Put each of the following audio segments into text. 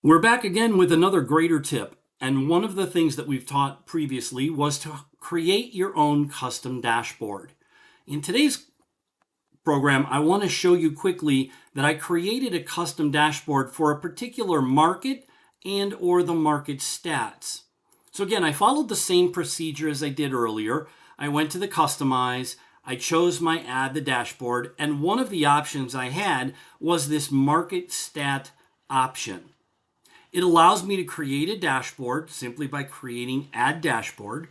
We're back again with another greater tip. And one of the things that we've taught previously was to create your own custom dashboard. In today's program, I want to show you quickly that I created a custom dashboard for a particular market and or the market stats. So again, I followed the same procedure as I did earlier. I went to the customize, I chose my add the dashboard, and one of the options I had was this market stat option. It allows me to create a dashboard simply by creating add dashboard.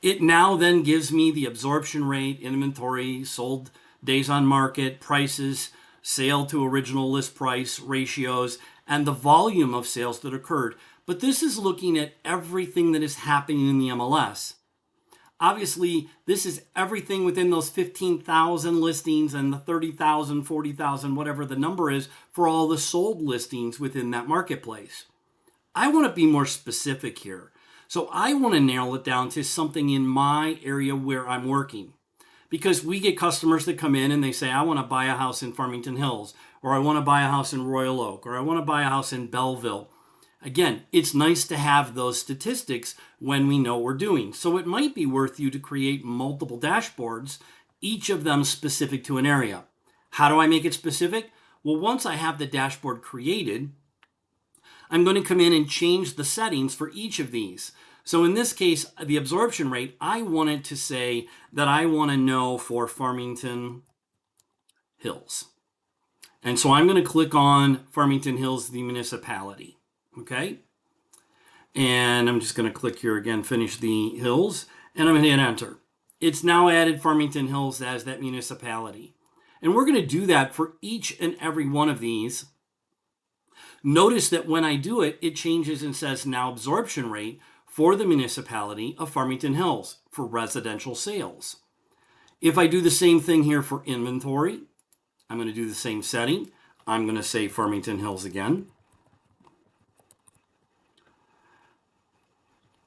It now then gives me the absorption rate, inventory, sold days on market, prices, sale to original list price ratios, and the volume of sales that occurred. But this is looking at everything that is happening in the MLS. Obviously, this is everything within those 15,000 listings and the 30,000, 40,000, whatever the number is for all the sold listings within that marketplace. I want to be more specific here. So I want to narrow it down to something in my area where I'm working. Because we get customers that come in and they say, I want to buy a house in Farmington Hills, or I want to buy a house in Royal Oak, or I want to buy a house in Belleville. Again, it's nice to have those statistics when we know what we're doing. So it might be worth you to create multiple dashboards, each of them specific to an area. How do I make it specific? Well, once I have the dashboard created, I'm going to come in and change the settings for each of these. So in this case, the absorption rate, I wanted to say that I want to know for Farmington Hills. And so I'm going to click on Farmington Hills, the municipality. Okay, and I'm just going to click here again, finish the hills, and I'm going to hit enter. It's now added Farmington Hills as that municipality. And we're going to do that for each and every one of these. Notice that when I do it, it changes and says now absorption rate for the municipality of Farmington Hills for residential sales. If I do the same thing here for inventory, I'm going to do the same setting. I'm going to say Farmington Hills again.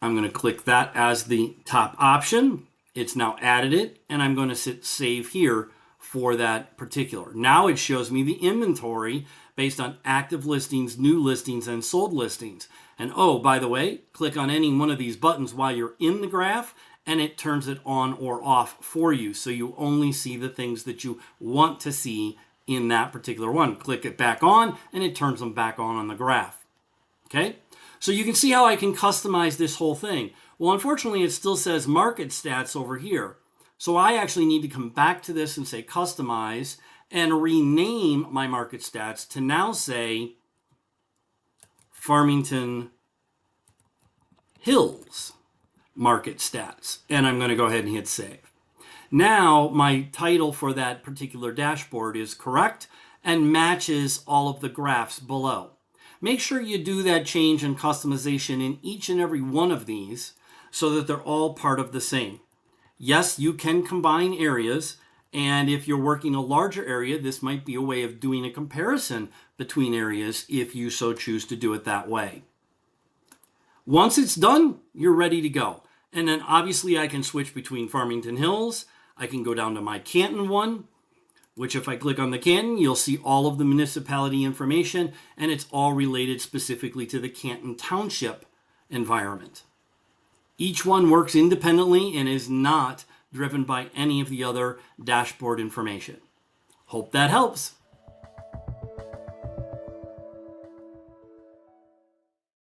I'm going to click that as the top option. It's now added it, and I'm going to hit save here for that particular. Now it shows me the inventory based on active listings, new listings, and sold listings. And oh, by the way, click on any one of these buttons while you're in the graph, and it turns it on or off for you. So you only see the things that you want to see in that particular one. Click it back on, and it turns them back on the graph. Okay? So you can see how I can customize this whole thing. Well, unfortunately, it still says market stats over here. So I actually need to come back to this and say customize and rename my market stats to now say Farmington Hills market stats. And I'm going to go ahead and hit save. Now my title for that particular dashboard is correct and matches all of the graphs below. Make sure you do that change and customization in each and every one of these so that they're all part of the same. Yes, you can combine areas, and if you're working a larger area, this might be a way of doing a comparison between areas if you so choose to do it that way. Once it's done, you're ready to go. And then obviously I can switch between Farmington Hills. I can go down to my Canton one, which if I click on the Canton, you'll see all of the municipality information, and it's all related specifically to the Canton Township environment. Each one works independently and is not driven by any of the other dashboard information. Hope that helps.